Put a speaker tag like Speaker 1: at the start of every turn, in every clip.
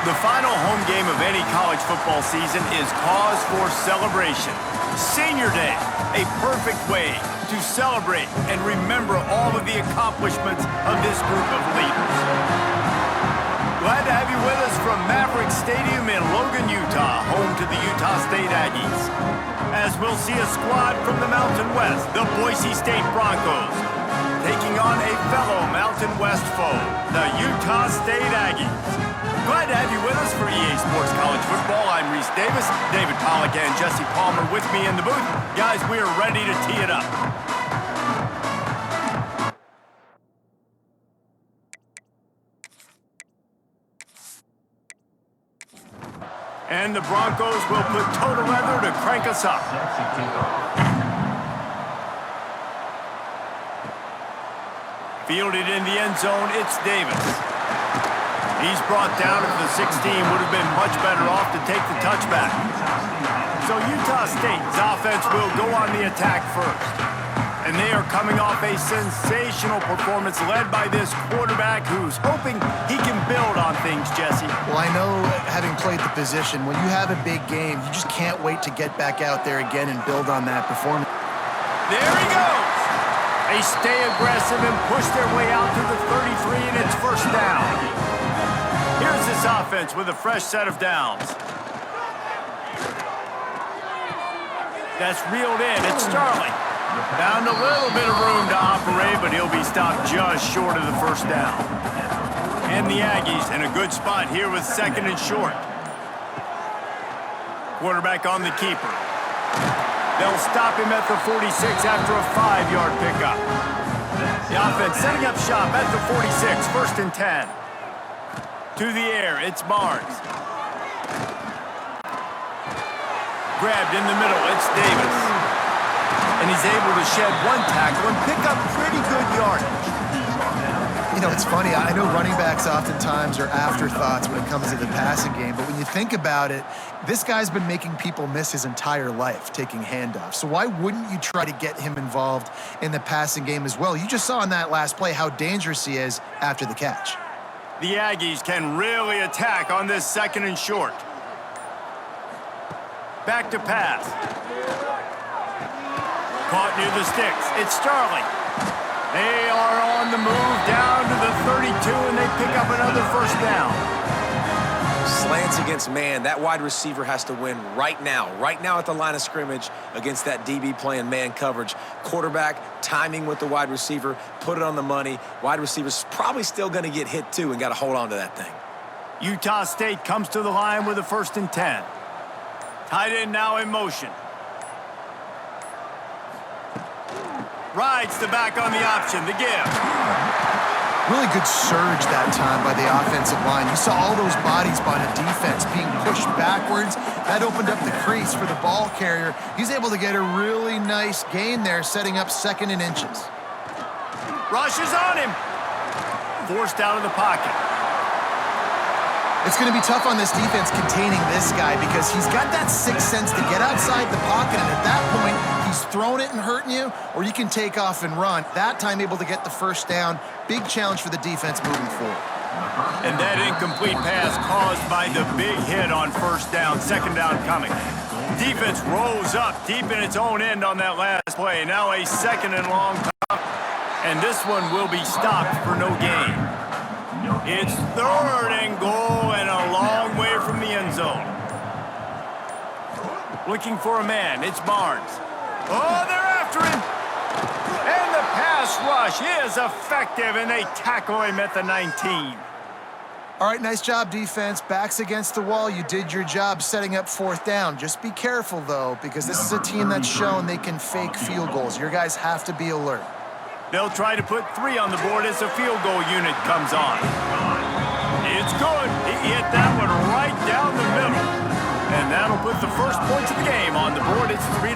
Speaker 1: The final home game of any college football season is cause for celebration. Senior Day, a perfect way to celebrate and remember all of the accomplishments of this group of leaders. Glad to have you with us from Maverick Stadium in Logan, Utah, home to the Utah State Aggies. As we'll see a squad from the Mountain West, the Boise State Broncos, taking on a fellow Mountain West foe, the Utah State Aggies. Glad to have you with us for EA Sports College Football. I'm Reese Davis, David Pollack and Jesse Palmer with me in the booth. Guys, we are ready to tee it up. And the Broncos will put toe to leather to crank us up. Fielded in the end zone, it's Davis. He's brought down if the 16 would have been much better off to take the touchback. So Utah State's offense will go on the attack first. And they are coming off a sensational performance led by this quarterback who's hoping he can build on things, Jesse.
Speaker 2: Well, I know, having played the position, when you have a big game, you just can't wait to get back out there again and build on that performance.
Speaker 1: There he goes! They stay aggressive and push their way out to the 33, and it's first down. Here's this offense with a fresh set of downs. That's reeled in. It's Starling. Found a little bit of room to operate, but he'll be stopped just short of the first down. And the Aggies in a good spot here with second and short. Quarterback on the keeper. They'll stop him at the 46 after a 5-yard pickup. The offense setting up shop at the 46, first and 10. To the air, it's Barnes. Grabbed in the middle, it's Davis. And he's able to shed one tackle and pick up pretty good yardage.
Speaker 2: You know, it's funny. I know running backs oftentimes are afterthoughts when it comes to the passing game, but when you think about it, this guy's been making people miss his entire life taking handoffs. So why wouldn't you try to get him involved in the passing game as well? You just saw in that last play how dangerous he is after the catch.
Speaker 1: The Aggies can really attack on this second and short. Back to pass. Caught near the sticks. It's Starling. They are on the move down to the 32, and they pick up another first down.
Speaker 3: Slants against man. That wide receiver has to win right now at the line of scrimmage against that DB playing man coverage. Quarterback, timing with the wide receiver, put it on the money. Wide receiver's probably still going to get hit too and got to hold on to that thing.
Speaker 1: Utah State comes to the line with a first and 10. Tight end now in motion. Rides the back on the option, the give.
Speaker 2: Really good surge that time by the offensive line. You saw all those bodies by the defense being pushed backwards. That opened up the crease for the ball carrier. He's able to get a really nice gain there, setting up second and inches.
Speaker 1: Rushes on him. Forced out of the pocket.
Speaker 2: It's going to be tough on this defense containing this guy because he's got that sixth sense to get outside the pocket, and at that point, he's throwing it and hurting you, or you can take off and run. That time able to get the first down. Big challenge for the defense moving forward.
Speaker 1: And that incomplete pass caused by the big hit on first down, second down coming. Defense rose up deep in its own end on that last play. Now a second and long time, and this one will be stopped for no gain. It's third and goal and a long way from the end zone. Looking for a man, it's Barnes. Oh, they're after him. And the pass rush is effective, and they tackle him at the 19.
Speaker 2: All right, nice job, defense. Backs against the wall. You did your job setting up fourth down. Just be careful, though, because this is a team that's shown they can fake field goals. Your guys have to be alert.
Speaker 1: They'll try to put 3 on the board as the field goal unit comes on. It's good. He hit that one right down the middle. And that'll put the first points of the game on the board. It's 3-0.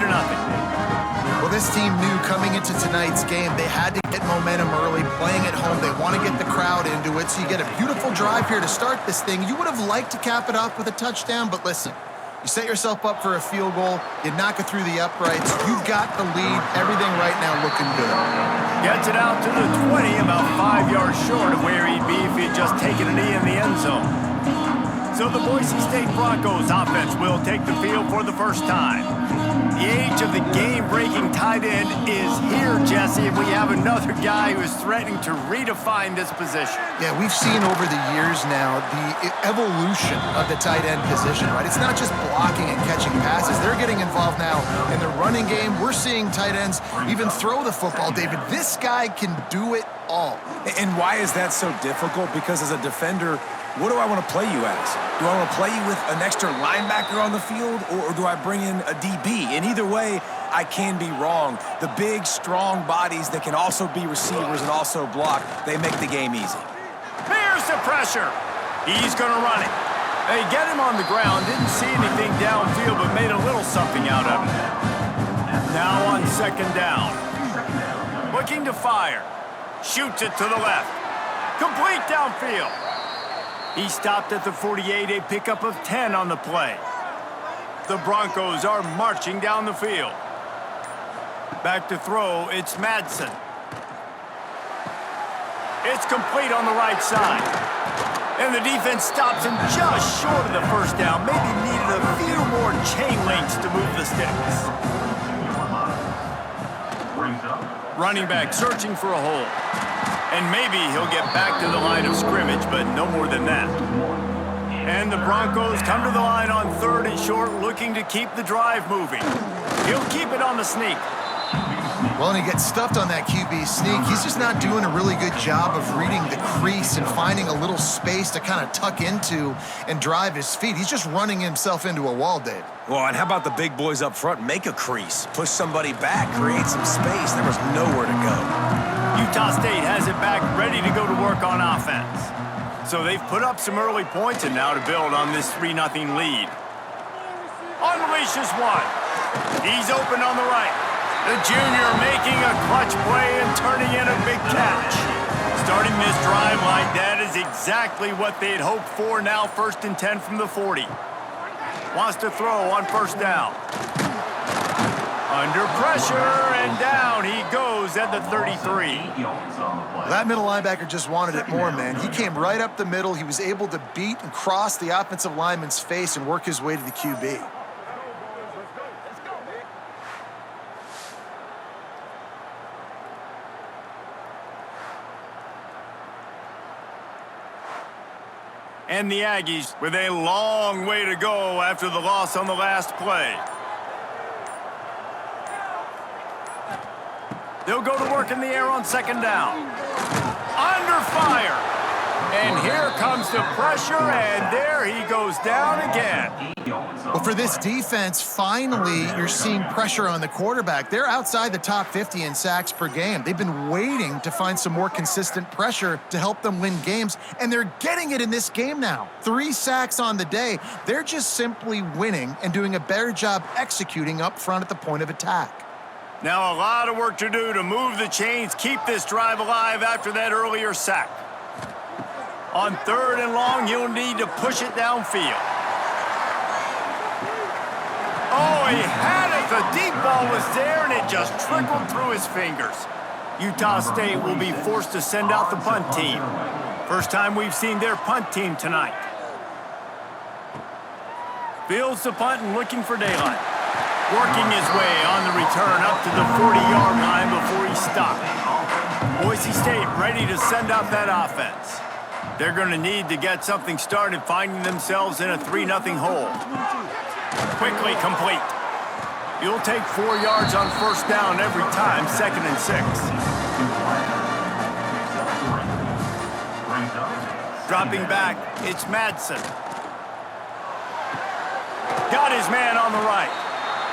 Speaker 2: Well, this team knew coming into tonight's game they had to get momentum early, playing at home. They want to get the crowd into it, so you get a beautiful drive here to start this thing. You would have liked to cap it off with a touchdown, but listen, you set yourself up for a field goal, you knock it through the uprights, you've got the lead, everything right now looking good.
Speaker 1: Gets it out to the 20, about 5 yards short of where he'd be if he'd just taken a knee in the end zone. So the Boise State Broncos offense will take the field for the first time. The age of the game-breaking tight end is here, Jesse, and we have another guy who is threatening to redefine this position.
Speaker 2: Yeah, we've seen over the years now the evolution of the tight end position, right? It's not just blocking and catching passes. They're getting involved now in the running game. We're seeing tight ends even throw the football, David. This guy can do it all.
Speaker 3: And why is that so difficult? Because as a defender, what do I want to play you as? Do I want to play you with an extra linebacker on the field, or do I bring in a DB? And either way, I can be wrong. The big, strong bodies that can also be receivers and also block, they make the game easy.
Speaker 1: Here's the pressure. He's going to run it. They get him on the ground, didn't see anything downfield, but made a little something out of it. Now on second down. Looking to fire. Shoots it to the left. Complete downfield. He stopped at the 48, a pickup of 10 on the play. The Broncos are marching down the field. Back to throw, it's Madsen. It's complete on the right side. And the defense stops him just short of the first down. Maybe needed a few more chain links to move the sticks. Running back searching for a hole. And maybe he'll get back to the line of scrimmage, but no more than that. And the Broncos come to the line on third and short, looking to keep the drive moving. He'll keep it on the sneak.
Speaker 2: Well, and he gets stuffed on that QB sneak. He's just not doing a really good job of reading the crease and finding a little space to kind of tuck into and drive his feet. He's just running himself into a wall, Dave.
Speaker 3: Well, and how about the big boys up front? Make a crease, push somebody back, create some space. There was nowhere to go.
Speaker 1: Utah State has it back, ready to go to work on offense. So they've put up some early points and now to build on this 3-0 lead. Unleashes one. He's open on the right. The junior making a clutch play and turning in a big catch. Starting this drive like that is exactly what they'd hoped for. Now 1st and 10 from the 40. Wants to throw on first down. Under pressure, and down he goes at the 33.
Speaker 2: That middle linebacker just wanted it more, man. He came right up the middle. He was able to beat and cross the offensive lineman's face and work his way to the QB.
Speaker 1: And the Aggies with a long way to go after the loss on the last play. They'll go to work in the air on second down. Under fire. And here comes the pressure, and there he goes down again.
Speaker 2: Well, for this defense, finally, you're seeing pressure on the quarterback. They're outside the top 50 in sacks per game. They've been waiting to find some more consistent pressure to help them win games, and they're getting it in this game now. 3 sacks on the day. They're just simply winning and doing a better job executing up front at the point of attack.
Speaker 1: Now a lot of work to do to move the chains, keep this drive alive after that earlier sack. On third and long, you'll need to push it downfield. Oh, he had it. The deep ball was there, and it just trickled through his fingers. Utah State will be forced to send out the punt team. First time we've seen their punt team tonight. Fields the punt and looking for daylight. Working his way on the return up to the 40-yard line before he stopped. Boise State ready to send out that offense. They're going to need to get something started, finding themselves in a 3-0 hole. Quickly complete. You'll take 4 yards on first down every time, 2nd and 6. Dropping back, it's Madsen. Got his man on the right.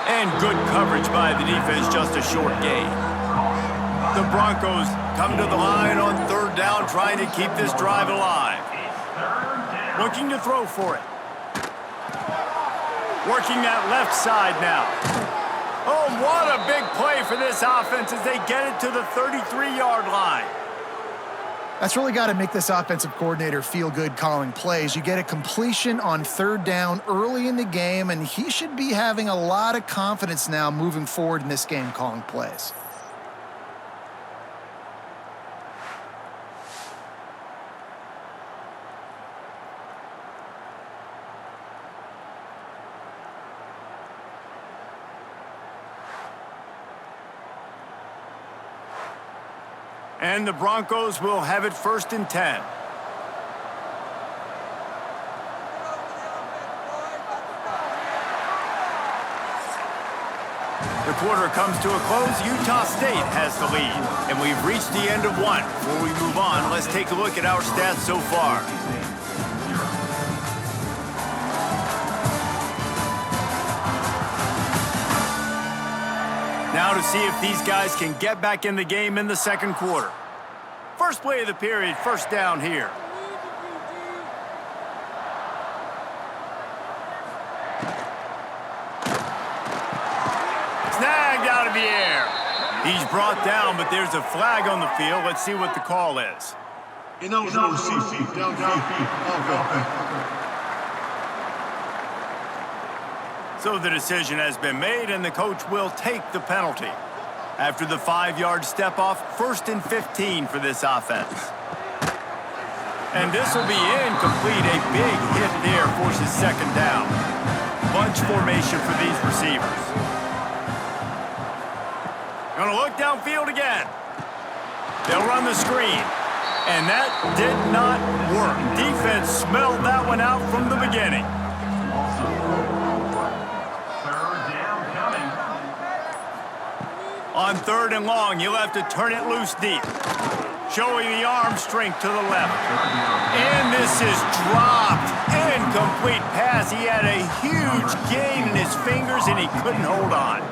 Speaker 1: And good coverage by the defense, just a short gain. The Broncos come to the line on third down, trying to keep this drive alive. Looking to throw for it. Working that left side now. Oh, what a big play for this offense as they get it to the 33-yard line.
Speaker 2: That's really got to make this offensive coordinator feel good calling plays. You get a completion on third down early in the game, and he should be having a lot of confidence now moving forward in this game calling plays.
Speaker 1: And the Broncos will have it 1st and 10. The quarter comes to a close. Utah State has the lead. And we've reached the end of one. Before we move on, let's take a look at our stats so far. Now to see if these guys can get back in the game in the second quarter. First play of the period, 1st down here. Snagged out of the air. He's brought down, but there's a flag on the field. Let's see what the call is.
Speaker 4: Ineligible receiver, downfield.
Speaker 1: So the decision has been made, and the coach will take the penalty. After the 5-yard step-off, 1st and 15 for this offense. And this will be incomplete. A big hit there forces 2nd down. Bunch formation for these receivers. Gonna look downfield again. They'll run the screen. And that did not work. Defense smelled that one out from the beginning. On 3rd and long, you'll have to turn it loose deep. Showing the arm strength to the left. And this is dropped. Incomplete pass. He had a huge gain in his fingers, and he couldn't hold on.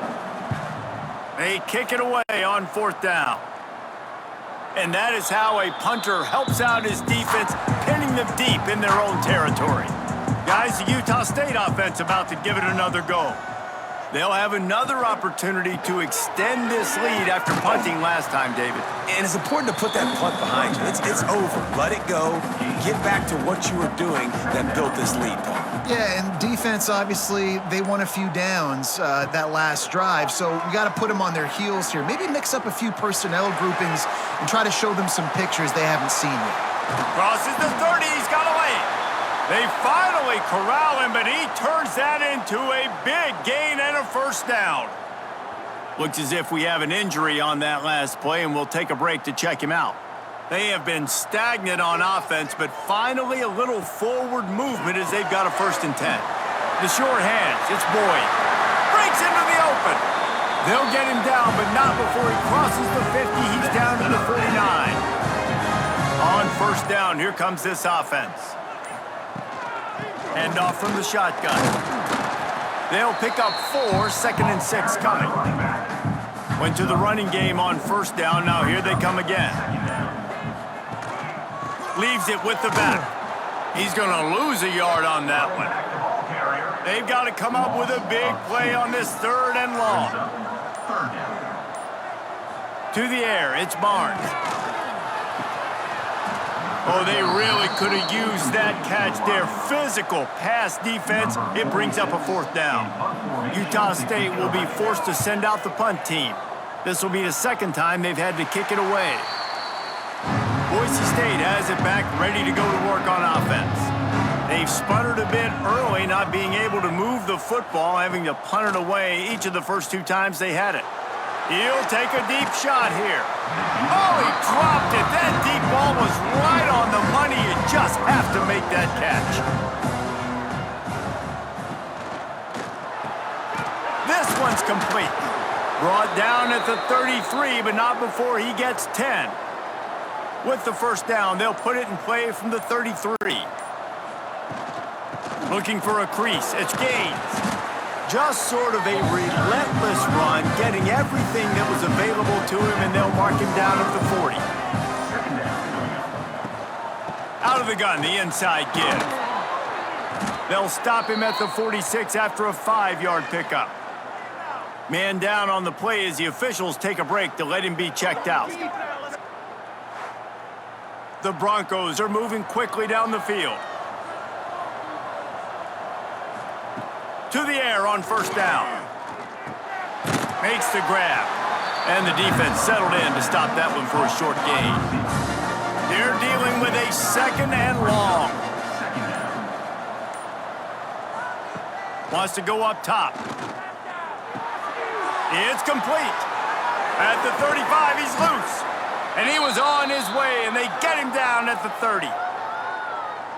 Speaker 1: They kick it away on 4th down. And that is how a punter helps out his defense, pinning them deep in their own territory. Guys, the Utah State offense about to give it another go. They'll have another opportunity to extend this lead after punting last time, David.
Speaker 3: And it's important to put that punt behind you. It's over. Let it go. Get back to what you were doing that built this lead, Paul.
Speaker 2: Yeah, and defense, obviously, they won a few downs that last drive, so we got to put them on their heels here. Maybe mix up a few personnel groupings and try to show them some pictures they haven't seen yet.
Speaker 1: Crosses the 30. He's got away. They finally corral him, but he turns that into a big gain and a 1st down. Looks as if we have an injury on that last play, and we'll take a break to check him out. They have been stagnant on offense, but finally a little forward movement as they've got a 1st and 10. The short hands, it's Boyd. Breaks into the open. They'll get him down, but not before he crosses the 50. He's down to the 49. On 1st down, here comes this offense. Hand off from the shotgun. They'll pick up 4, 2nd and 6 coming. Went to the running game on 1st down. Now here they come again. Leaves it with the back. He's going to lose a yard on that one. They've got to come up with a big play on this 3rd and long. To the air, it's Barnes. Oh, they really could have used that catch there. Physical pass defense. It brings up a 4th down. Utah State will be forced to send out the punt team. This will be the 2nd time they've had to kick it away. Boise State has it back, ready to go to work on offense. They've sputtered a bit early, not being able to move the football, having to punt it away each of the first 2 times they had it. He'll take a deep shot here. Oh, he dropped it. That deep ball was right on the money. You just have to make that catch. This one's complete. Brought down at the 33, but not before he gets 10. With the 1st down, they'll put it in play from the 33. Looking for a crease. It's Gaines. Just sort of a relentless run, getting everything that was available to him, and they'll mark him down at the 40. Out of the gun, the inside give. They'll stop him at the 46 after a 5-yard pickup. Man down on the play as the officials take a break to let him be checked out. The Broncos are moving quickly down the field. To the air on 1st down. Makes the grab. And the defense settled in to stop that one for a short gain. They're dealing with a 2nd and long. Wants to go up top. It's complete. At the 35, he's loose. And he was on his way, and they get him down at the 30.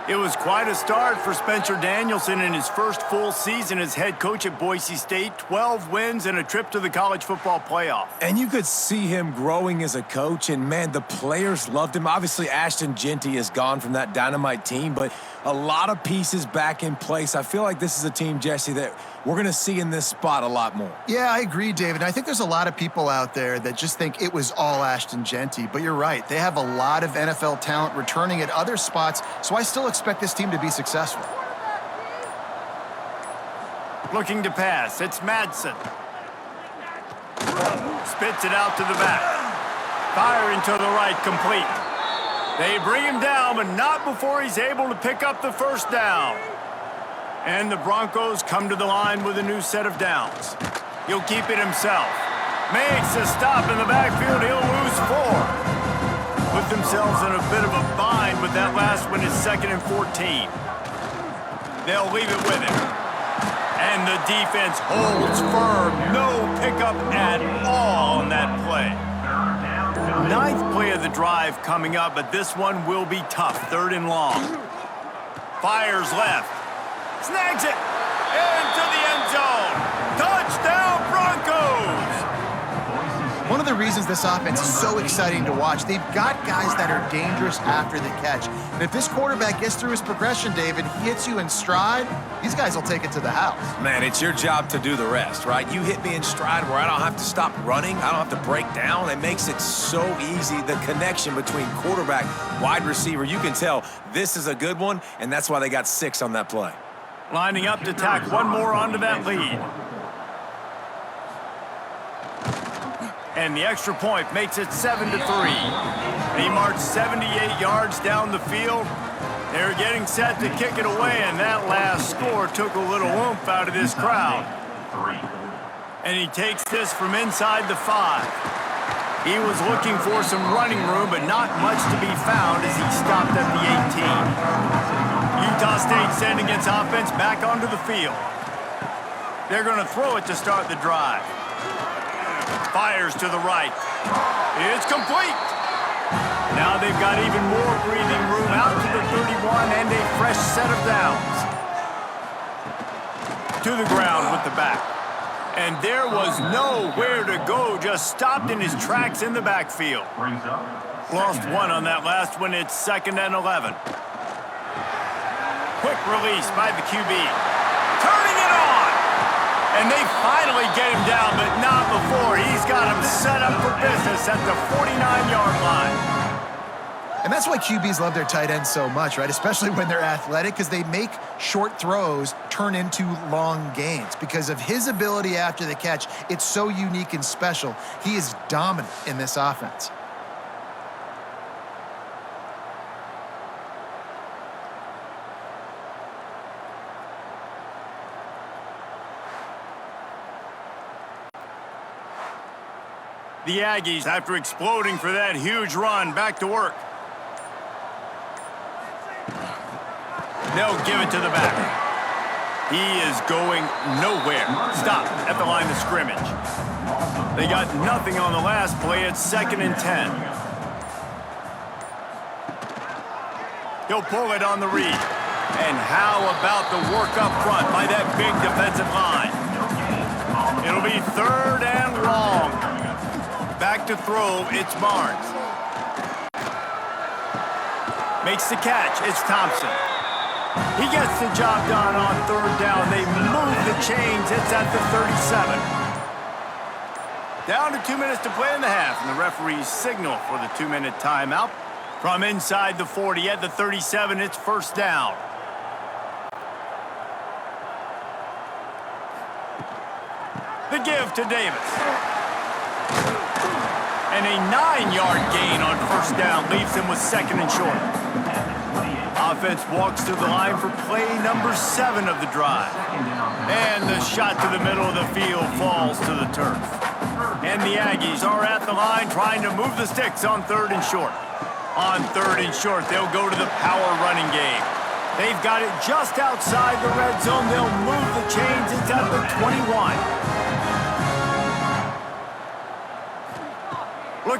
Speaker 1: It was quite a start for Spencer Danielson in his first full season as head coach at Boise State. 12 wins and a trip to the college football playoff.
Speaker 3: And you could see him growing as a coach, and, man, the players loved him. Obviously, Ashton Jeanty is gone from that dynamite team, but a lot of pieces back in place. I feel like this is a team, Jesse, that we're going to see in this spot a lot more.
Speaker 2: Yeah, I agree, David. I think there's a lot of people out there that just think it was all Ashton Jeanty, but you're right. They have a lot of NFL talent returning at other spots, so I still expect this team to be successful.
Speaker 1: Looking to pass, it's Madsen. Spits it out to the back. Firing to the right, complete. They bring him down, but not before he's able to pick up the first down. And the Broncos come to the line with a new set of downs. He'll keep it himself. Makes a stop in the backfield. He'll lose 4. Put themselves in a bit of a bind with that last one is 2nd and 14. They'll leave it with him. And the defense holds firm. No pickup at all on that play. 9th play of the drive coming up, but this one will be tough. 3rd and long. Fires left. Snags it into the end zone. Touchdown, Broncos!
Speaker 2: One of the reasons this offense is so exciting to watch, they've got guys that are dangerous after the catch. And if this quarterback gets through his progression, David, he hits you in stride, these guys will take it to the house.
Speaker 3: Man, it's your job to do the rest, right? You hit me in stride where I don't have to stop running. I don't have to break down. It makes it so easy. The connection between quarterback, wide receiver, you can tell this is a good one, and that's why they got 6 on that play.
Speaker 1: Lining up to tack one more onto that lead. And the extra point makes it 7-3. They march 78 yards down the field. They're getting set to kick it away, and that last score took a little oomph out of this crowd. And he takes this from inside the 5. He was looking for some running room, but not much to be found as he stopped at the 18. Utah State sending its offense back onto the field. They're going to throw it to start the drive. Fires to the right. It's complete. Now they've got even more breathing room out to the 31 and a fresh set of downs. To the ground with the back. And there was nowhere to go, just stopped in his tracks in the backfield. Lost 1 on that last one. It's 2nd and 11. Quick release by the QB. Turning it on! And they finally get him down, but not before. He's got him set up for business at the 49-yard line.
Speaker 2: And that's why QBs love their tight ends so much, right? Especially when they're athletic, because they make short throws turn into long gains. Because of his ability after the catch, it's so unique and special. He is dominant in this offense.
Speaker 1: The Aggies, after exploding for that huge run, back to work. They'll give it to the back. He is going nowhere. Stop at the line of scrimmage. They got nothing on the last play. It's 2nd and 10. He'll pull it on the read. And how about the work up front by that big defensive line? It'll be 3rd and long. Back to throw, it's Barnes. Makes the catch, it's Thompson. He gets the job done on 3rd down. They move the chains, it's at the 37. Down to 2 minutes to play in the half, and the referees signal for the 2-minute timeout. From inside the 40 at the 37, it's 1st down. The give to Davis. And a 9-yard gain on 1st down leaves him with 2nd and short. Offense walks to the line for play number 7 of the drive. And the shot to the middle of the field falls to the turf. And the Aggies are at the line trying to move the sticks on 3rd and short. On 3rd and short, they'll go to the power running game. They've got it just outside the red zone. They'll move the chains. It's at the 21.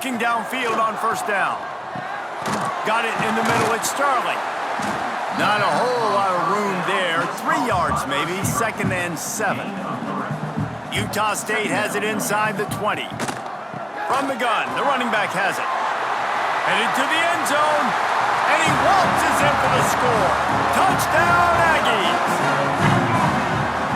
Speaker 1: Looking downfield on first down. Got it in the middle, it's Sterling. Not a whole lot of room there. 3 yards maybe, 2nd and 7. Utah State has it inside the 20. From the gun, the running back has it. Headed to the end zone, and he waltzes in for the score. Touchdown, Aggies!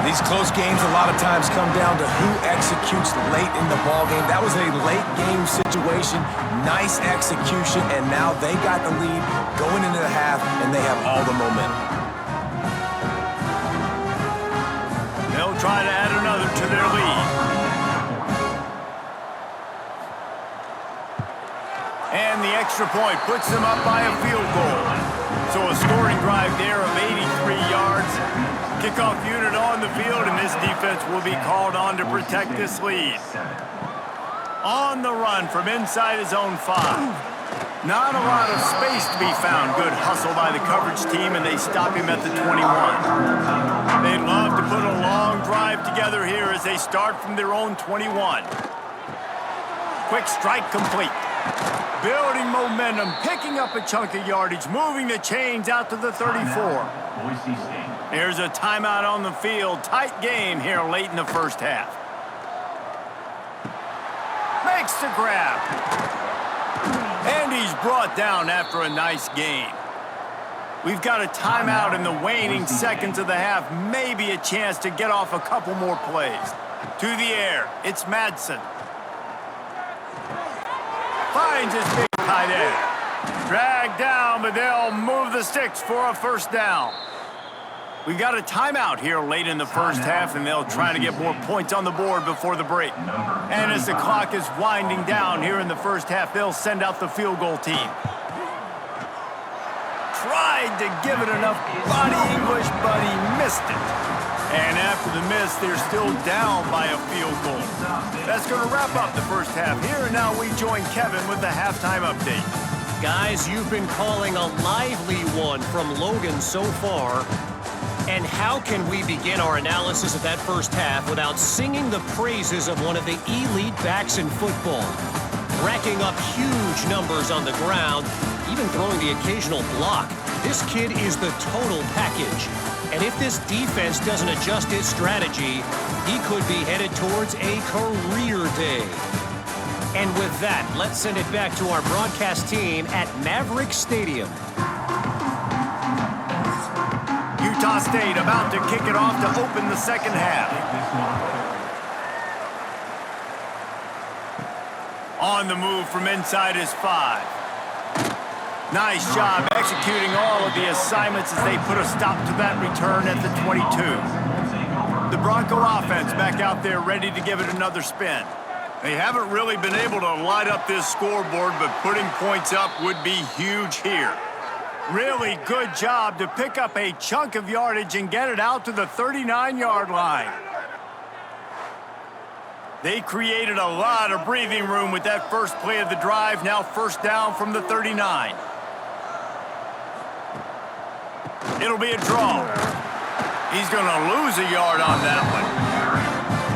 Speaker 3: These close games a lot of times come down to who executes late in the ballgame. That was a late game situation, nice execution, and now they got the lead going into the half, and they have all the momentum.
Speaker 1: They'll try to add another to their lead. And the extra point puts them up by a field goal. So a scoring drive there of 83 yards. Kickoff unit on the field, and this defense will be called on to protect this lead. On the run from inside his own 5. Not a lot of space to be found. Good hustle by the coverage team, and they stop him at the 21. They'd love to put a long drive together here as they start from their own 21. Quick strike complete. Building momentum, picking up a chunk of yardage, moving the chains out to the 34. Here's a timeout on the field. Tight game here late in the first half. Makes the grab. And he's brought down after a nice gain. We've got a timeout in the waning seconds of the half. Maybe a chance to get off a couple more plays. To the air, it's Madsen. Finds his big tight end. Dragged down, but they'll move the sticks for a first down. We've got a timeout here late in the first half, and they'll try to get more points on the board before the break. And as the clock is winding down here in the first half, they'll send out the field goal team. Tried to give it enough body English, but he missed it. And after the miss, they're still down by a field goal. That's going to wrap up the first half here, and now we join Kevin with the halftime update.
Speaker 5: Guys, you've been calling a lively one from Logan so far. And how can we begin our analysis of that first half without singing the praises of one of the elite backs in football? Racking up huge numbers on the ground, even throwing the occasional block. This kid is the total package. And if this defense doesn't adjust its strategy, he could be headed towards a career day. And with that, let's send it back to our broadcast team at Maverick Stadium.
Speaker 1: Utah State about to kick it off to open the second half. On the move from inside his 5. Nice job executing all of the assignments as they put a stop to that return at the 22. The Bronco offense back out there ready to give it another spin. They haven't really been able to light up this scoreboard, but putting points up would be huge here. Really good job to pick up a chunk of yardage and get it out to the 39-yard line. They created a lot of breathing room with that first play of the drive. Now first down from the 39. It'll be a draw. He's going to lose a yard on that one.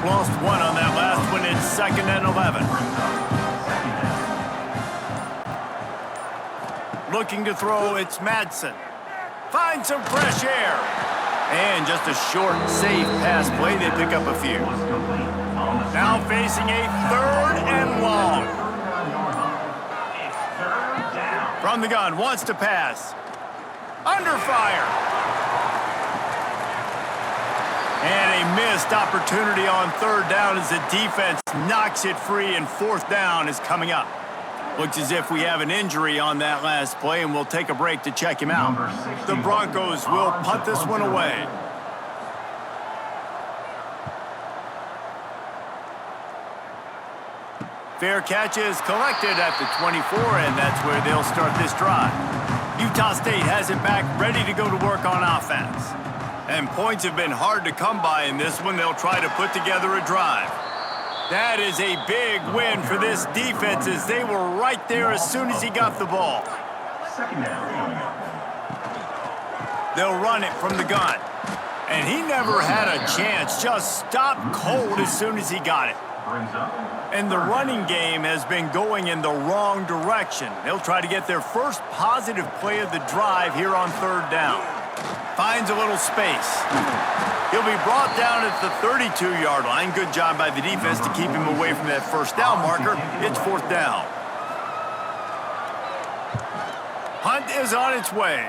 Speaker 1: Lost 1 on that last one. It's 2nd and 11. Looking to throw, it's Madsen. Finds some fresh air. And just a short, safe pass play. They pick up a few. Now facing a 3rd and long. From the gun, wants to pass. Under fire. And a missed opportunity on 3rd down as the defense knocks it free, and 4th down is coming up. Looks as if we have an injury on that last play, and we'll take a break to check him out. The Broncos will punt this one away. Fair catch is collected at the 24, and that's where they'll start this drive. Utah State has it back, ready to go to work on offense. And points have been hard to come by in this one. They'll try to put together a drive. That is a big win for this defense as they were right there as soon as he got the ball. They'll run it from the gun. And he never had a chance. Just stopped cold as soon as he got it. And the running game has been going in the wrong direction. They'll try to get their first positive play of the drive here on third down. Finds a little space. He'll be brought down at the 32-yard line. Good job by the defense to keep him away from that first down marker. It's fourth down. Hunt is on its way.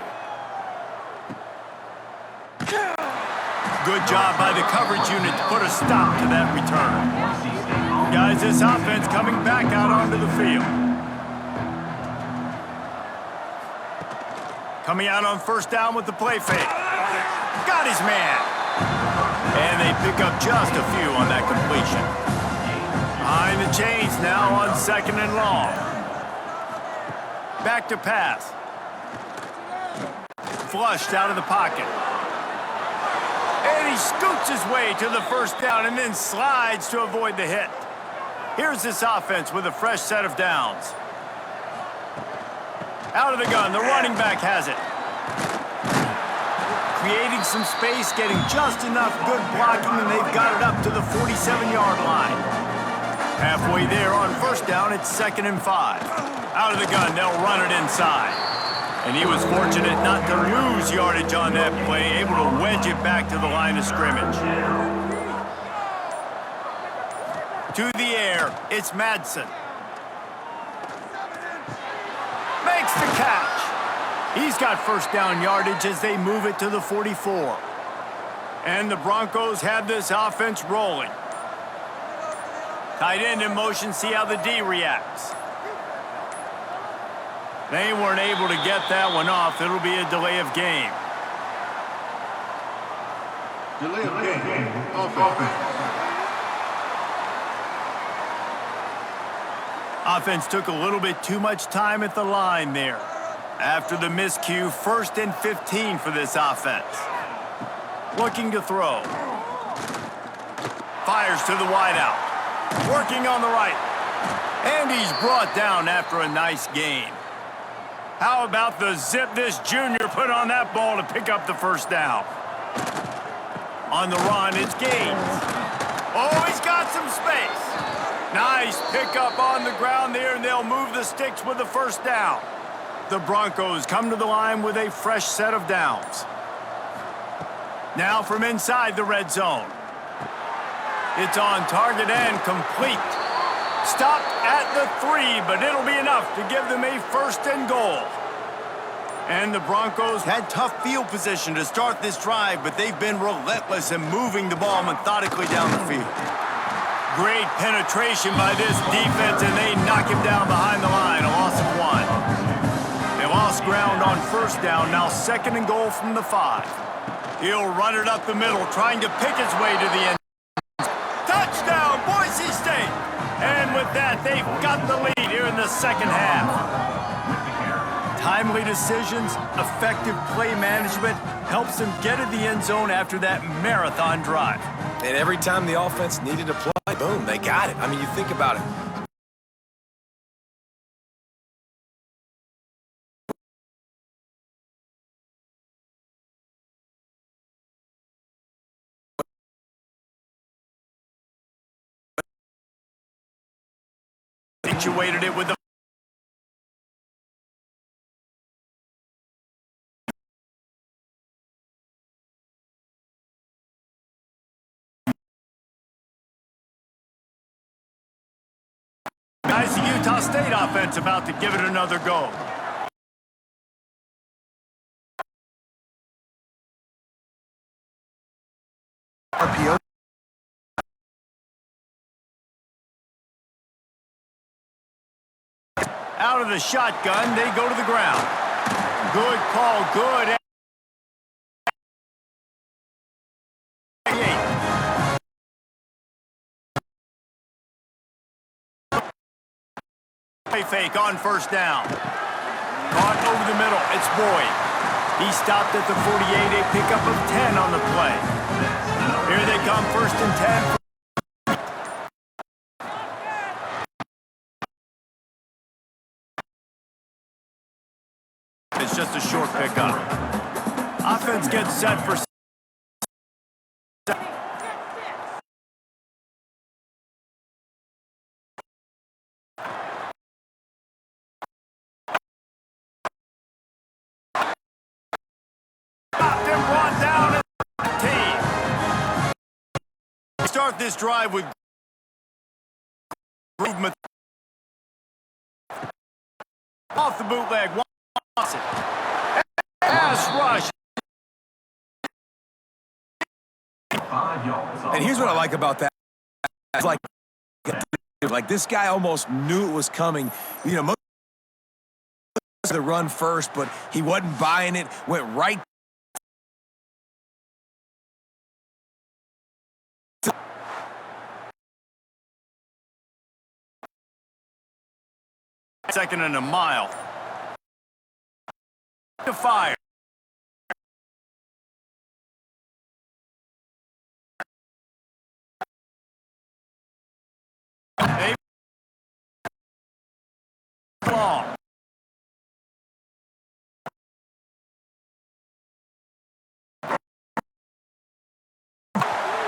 Speaker 1: Good job by the coverage unit to put a stop to that return. Guys, this offense coming back out onto the field. Coming out on first down with the play fake. Got his man. And they pick up just a few on that completion. Behind the chains now on second and long. Back to pass. Flushed out of the pocket. And he scoots his way to the first down and then slides to avoid the hit. Here's this offense with a fresh set of downs. Out of the gun, the running back has it. Creating some space, getting just enough good blocking, and they've got it up to the 47-yard line. Halfway there on first down, it's 2nd and 5. Out of the gun, they'll run it inside. And he was fortunate not to lose yardage on that play, able to wedge it back to the line of scrimmage. To the air, it's Madsen. Makes the catch. He's got first down yardage as they move it to the 44. And the Broncos have this offense rolling. Tight end in motion, see how the D reacts. They weren't able to get that one off. It'll be a delay of game.
Speaker 4: Delay of game. Offense.
Speaker 1: Offense took a little bit too much time at the line there. After the miscue, 1st and 15 for this offense. Looking to throw. Fires to the wideout. Working on the right. And he's brought down after a nice gain. How about the zip this junior put on that ball to pick up the first down? On the run, it's Gaines. Oh, he's got some space. Nice pickup on the ground there, and they'll move the sticks with the first down. The Broncos come to the line with a fresh set of downs. Now from inside the red zone. It's on target and complete. Stopped at the 3, but it'll be enough to give them a 1st and goal. And the Broncos had tough field position to start this drive, but they've been relentless in moving the ball methodically down the field. Great penetration by this defense, and they knock him down behind the line, a loss of 1. They lost ground on first down, now 2nd and goal from the 5. He'll run it up the middle, trying to pick his way to the end. Touchdown, Boise State! And with that, they've got the lead here in the second half. Timely decisions, effective play management helps them get to the end zone after that marathon drive.
Speaker 3: And every time the offense needed to play, boom, they got it. I mean, you think about it.
Speaker 1: Situated it with the guys, the Utah State offense about to give it another go.
Speaker 2: RPO.
Speaker 1: Out of the shotgun, they go to the ground. Good call, good. Play fake on first down. Caught over the middle, it's Boyd. He stopped at the 48, a pickup of 10 on the play. Here they come, 1st and 10. It's just a short pickup. Offense gets set for start this drive with improvement. Off the bootleg. Watson. Pass rush.
Speaker 3: And here's what I like about that. It's like this guy almost knew it was coming. You know, most of the run first, but he wasn't buying it. Went right.
Speaker 1: Second and a mile. To fire. Long.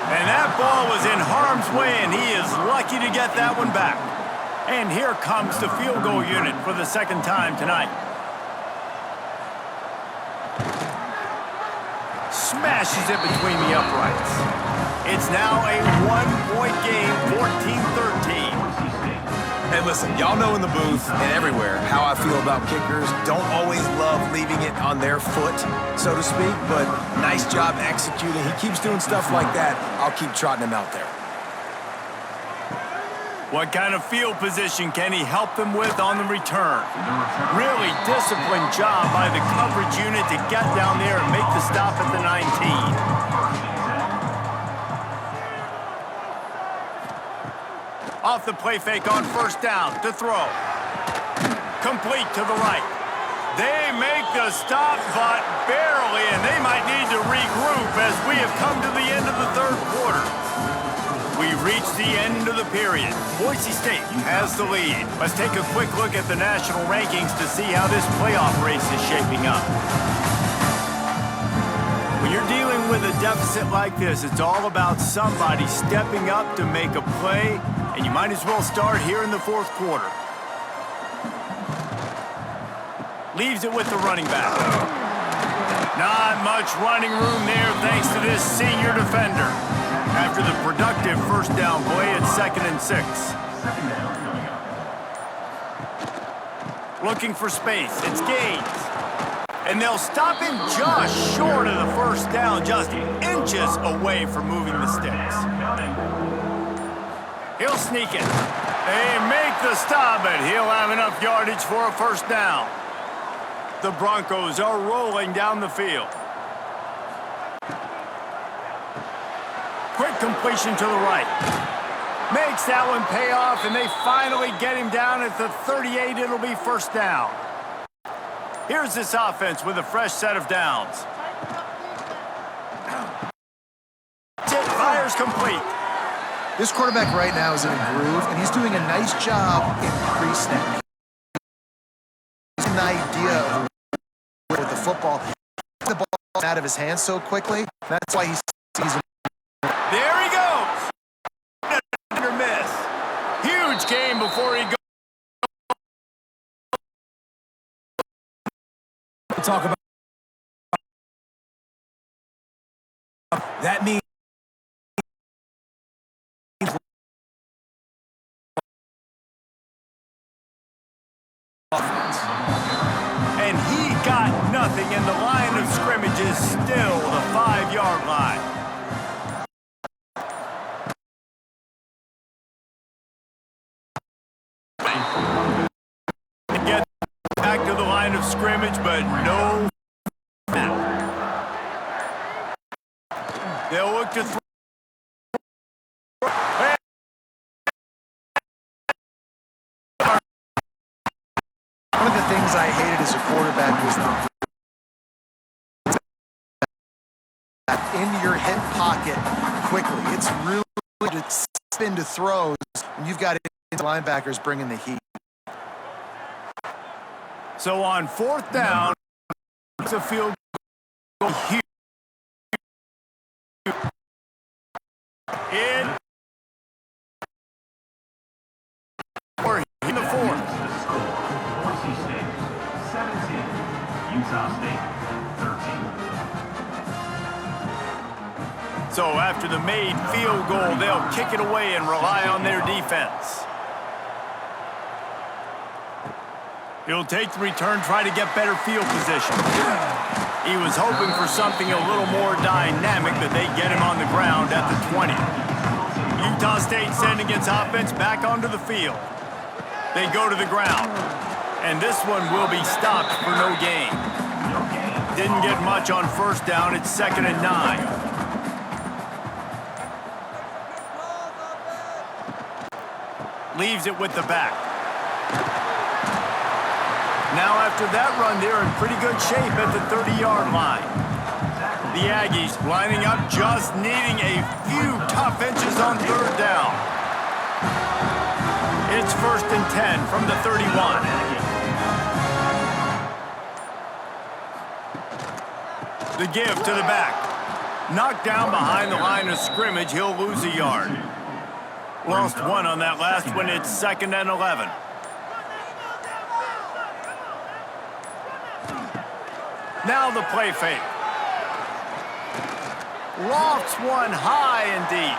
Speaker 1: And that ball was in harm's way, and he is lucky to get that one back. And here comes the field goal unit for the second time tonight. Smashes it between the uprights. It's now a one-point game, 14-13.
Speaker 3: Hey, listen, y'all know in the booth and everywhere how I feel about kickers. Don't always love leaving it on their foot, so to speak, but nice job executing. He keeps doing stuff like that. I'll keep trotting him out there.
Speaker 1: What kind of field position can he help them with on the return? Really disciplined job by the coverage unit to get down there and make the stop at the 19. Off the play fake on first down to throw. Complete to the right. They make the stop, but barely, and they might need to regroup as we have come to the end of the third quarter. We've reached the end of the period. Boise State has the lead. Let's take a quick look at the national rankings to see how this playoff race is shaping up. When you're dealing with a deficit like this, it's all about somebody stepping up to make a play, and you might as well start here in the fourth quarter. Leaves it with the running back. Not much running room there thanks to this senior defender. After the productive first down play at 2nd and 6. Looking for space. It's Gaines. And they'll stop him just short of the first down, just inches away from moving the sticks. He'll sneak it. They make the stop, but he'll have enough yardage for a first down. The Broncos are rolling down the field. Quick completion to the right. Makes that one pay off, and they finally get him down at the 38. It'll be first down. Here's this offense with a fresh set of downs. Tip fires complete.
Speaker 2: This quarterback right now is in a groove, and he's doing a nice job in pre-snap. He's an idea with the football. The ball out of his hands so quickly. That's why he's
Speaker 1: there he goes. Under miss. Huge game before he goes.
Speaker 3: Talk about that means offense.
Speaker 1: And he got nothing, and the line of scrimmage is still the 5-yard line. Get back to the line of scrimmage, but no. They'll look to throw.
Speaker 2: One of the things I hated as a quarterback was in your hip pocket quickly. It's really good to spin to throws when you've got linebackers bringing the heat.
Speaker 1: So on fourth down, it's a field goal here. Or in the fourth.
Speaker 6: Boise State 17, Utah State
Speaker 1: So after the made field goal, they'll kick it away and rely on their defense. He'll take the return, try to get better field position. He was hoping for something a little more dynamic, but they get him on the ground at the 20. Utah State sending its offense back onto the field. They go to the ground, and this one will be stopped for no gain. Didn't get much on first down. It's 2nd and 9. Leaves it with the back. Now after that run, they're in pretty good shape at the 30-yard line. The Aggies lining up, just needing a few tough inches on third down. It's 1st and 10 from the 31. The give to the back. Knocked down behind the line of scrimmage, he'll lose a yard. Lost one on that last one. It's 2nd and 11. Now the play fake. Lofts one high and deep.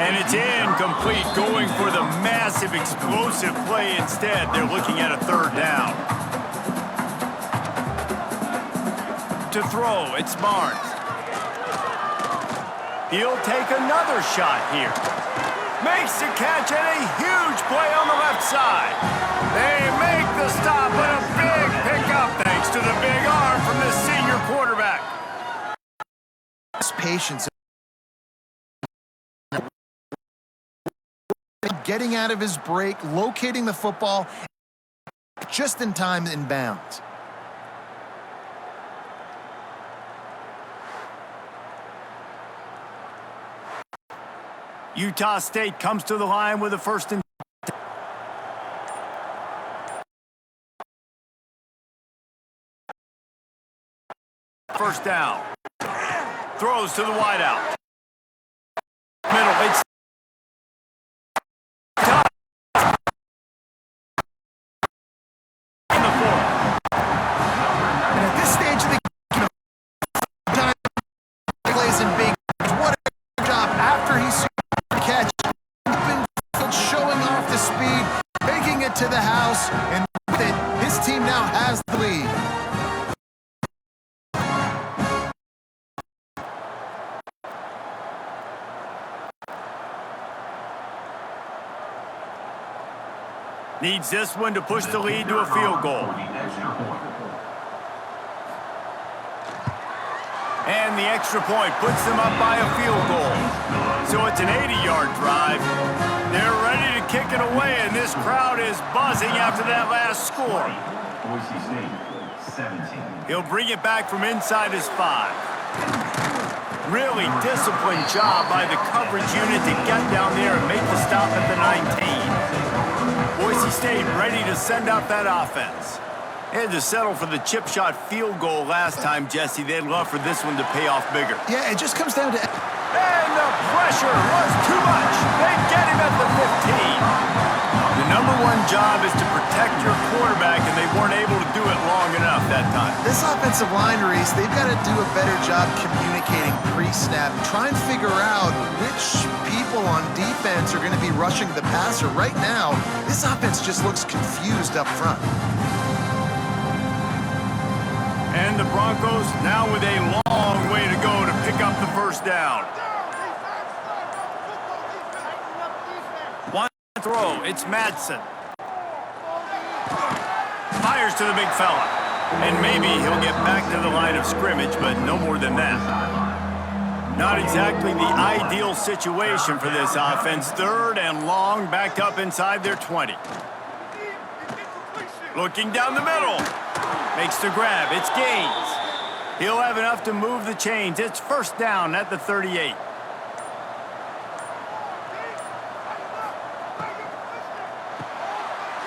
Speaker 1: And it's incomplete, going for the massive explosive play instead. They're looking at a 3rd down. To throw, it's Barnes. He'll take another shot here. Makes the catch and a huge play on the left side. They make the stop, but a big pickup thanks to the big arm from the senior quarterback.
Speaker 2: Patience. Getting out of his break, locating the football just in time in bounds.
Speaker 1: Utah State comes to the line with a 1st and 10. First down. Throws to the wideout. Middle. It's tough. In the 4.
Speaker 2: And at this stage of the game, plays in big. What a job after he's catch. Showing off the speed, taking it to the house, and with it, his team now has the lead.
Speaker 1: Needs this one to push the lead to a field goal. And the extra point puts them up by a field goal. So it's an 80-yard drive. They're ready to kick it away, and this crowd is buzzing after that last score.
Speaker 6: Boise State, 17.
Speaker 1: He'll bring it back from inside his 5. Really disciplined job by the coverage unit to get down there and make the stop at the 19. Boise State ready to send out that offense. They had to settle for the chip shot field goal last time, Jesse. They'd love for this one to pay off bigger.
Speaker 2: Yeah, it just comes down to...
Speaker 1: And the pressure was too much. They get him at the 15. The #1 job is to protect your quarterback, and they weren't able to do it long enough that time.
Speaker 2: This offensive line, Reese, they've got to do a better job communicating pre-snap. Try and figure out which people on defense are going to be rushing the passer. Right now, this offense just looks confused up front.
Speaker 1: And the Broncos now with a long way to go to pick up the 1st down. One throw, it's Madsen. Fires to the big fella. And maybe he'll get back to the line of scrimmage, but no more than that. Not exactly the ideal situation for this offense. 3rd and long, backed up inside their 20. Looking down the middle. Makes the grab. It's Gaines. He'll have enough to move the chains. It's 1st down at the 38.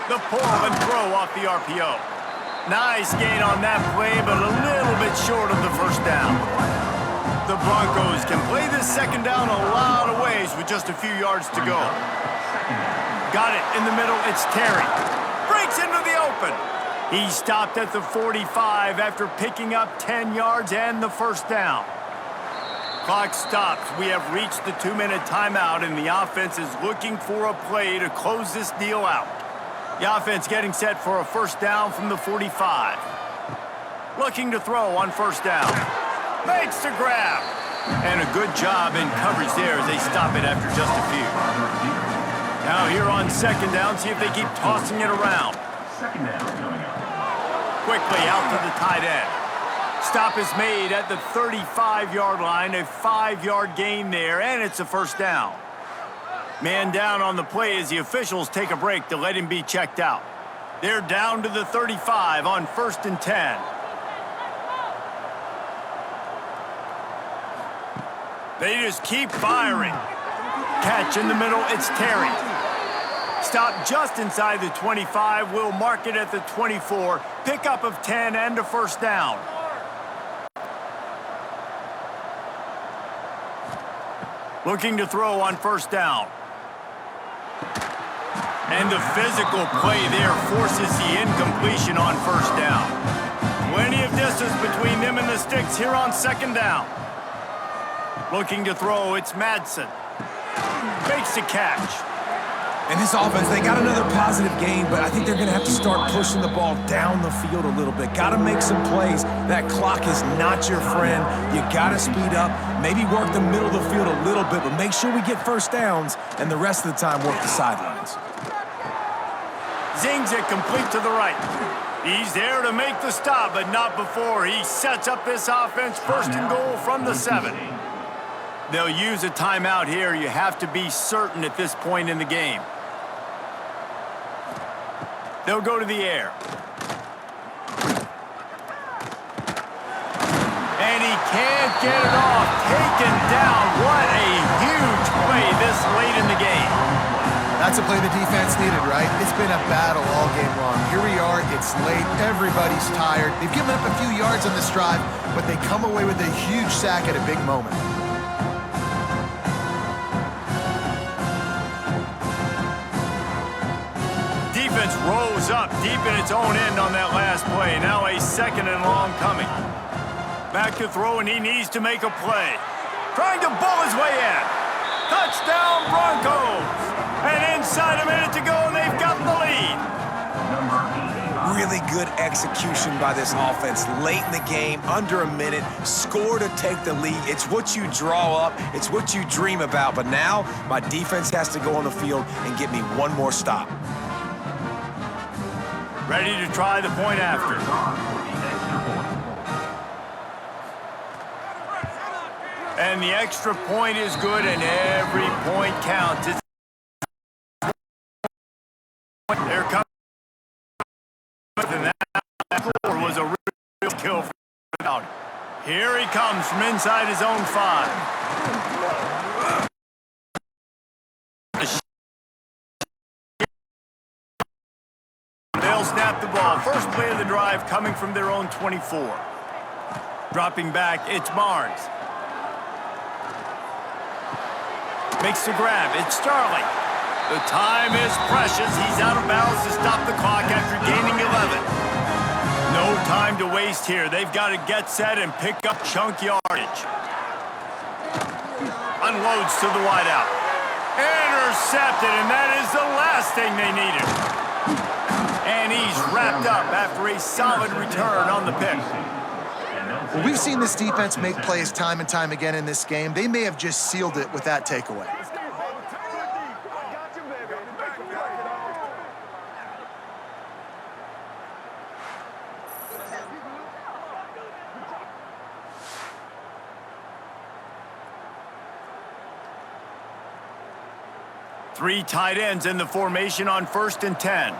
Speaker 1: The pull and throw off the RPO. Nice gain on that play, but a little bit short of the 1st down. The Broncos can play this 2nd down a lot of ways with just a few yards to go. Got it in the middle. It's Terry. Breaks into the open. He stopped at the 45 after picking up 10 yards and the 1st down. Clock stops. We have reached the 2-minute timeout, and the offense is looking for a play to close this deal out. The offense getting set for a first down from the 45. Looking to throw on first down. Makes the grab. And a good job in coverage there as they stop it after just a few. Now here on second down, see if they keep tossing it around.
Speaker 6: Second down coming up.
Speaker 1: Quickly out to the tight end. Stop is made at the 35-yard line, a 5-yard gain there, and it's a first down. Man down on the play as the officials take a break to let him be checked out. They're down to the 35 on 1st and 10. They just keep firing. Catch in the middle, it's Terry. Stop just inside the 25, we'll mark it at the 24. Pickup of 10 and a first down. Looking to throw on first down. And the physical play there forces the incompletion on first down. Plenty of distance between them and the sticks here on second down. Looking to throw, it's Madsen. Makes the catch.
Speaker 3: And this offense, they got another positive game, but I think they're going to have to start pushing the ball down the field a little bit. Got to make some plays. That clock is not your friend. You got to speed up, maybe work the middle of the field a little bit, but make sure we get first downs, and the rest of the time work the sidelines.
Speaker 1: Zings it complete to the right. He's there to make the stop, but not before. He sets up this offense first and goal from the 7. They'll use a timeout here. You have to be certain at this point in the game. They'll go to the air. And he can't get it off. Taken down. What a huge play this late in the game.
Speaker 2: That's a play the defense needed, right? It's been a battle all game long. Here we are, it's late, everybody's tired. They've given up a few yards on this drive, but they come away with a huge sack at a big moment.
Speaker 1: Defense rose up deep in its own end on that last play. Now a second and long coming. Back to throw, and he needs to make a play. Trying to bull his way in. Touchdown Broncos! And inside a minute to go, and they've got the lead.
Speaker 3: Really good execution by this offense late in the game, under a minute, score to take the lead. It's what you draw up, it's what you dream about, but now my defense has to go on the field and get me one more stop.
Speaker 1: Ready to try the point after. And the extra point is good, and every point counts. There comes, and that score was a real kill for him. Here he comes from inside his own 5. They'll snap the ball. First play of the drive coming from their own 24. Dropping back, it's Barnes. Makes the grab, it's Starling. The time is precious. He's out of bounds to stop the clock after gaining 11. No time to waste here. They've got to get set and pick up chunk yardage. Unloads to the wideout. Intercepted, and that is the last thing they needed. And he's wrapped up after a solid return on the pick.
Speaker 2: Well, we've seen this defense make plays time and time again in this game. They may have just sealed it with that takeaway.
Speaker 1: Three tight ends in the formation on 1st and 10.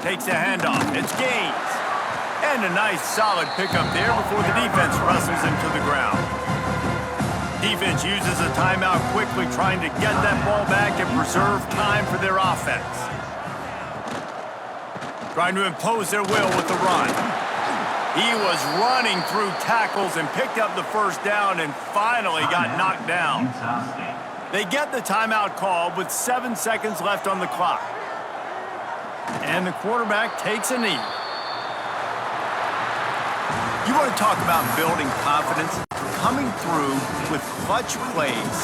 Speaker 1: Takes the handoff. It's Gaines. And a nice solid pickup there before the defense wrestles him to the ground. Defense uses a timeout quickly, trying to get that ball back and preserve time for their offense. Trying to impose their will with the run. He was running through tackles and picked up the first down and finally got knocked down. They get the timeout called with 7 seconds left on the clock. And the quarterback takes a knee. You want to talk about building confidence? Coming through with clutch plays,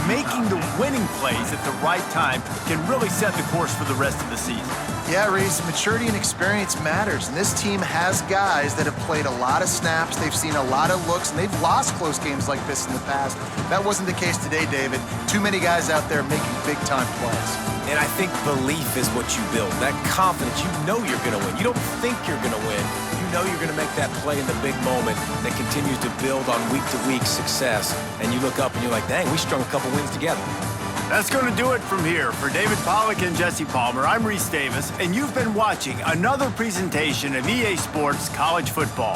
Speaker 1: making the winning plays at the right time can really set the course for the rest of the season.
Speaker 2: Yeah, Reese, maturity and experience matters, and this team has guys that have played a lot of snaps, they've seen a lot of looks, and they've lost close games like this in the past. That wasn't the case today, David. Too many guys out there making big-time plays.
Speaker 3: And I think belief is what you build. That confidence, you know you're going to win. You don't think you're going to win. You know you're going to make that play in the big moment that continues to build on week-to-week success. And you look up and you're like, dang, we strung a couple wins together.
Speaker 1: That's going to do it from here. For David Pollack and Jesse Palmer, I'm Reese Davis, and you've been watching another presentation of EA Sports College Football.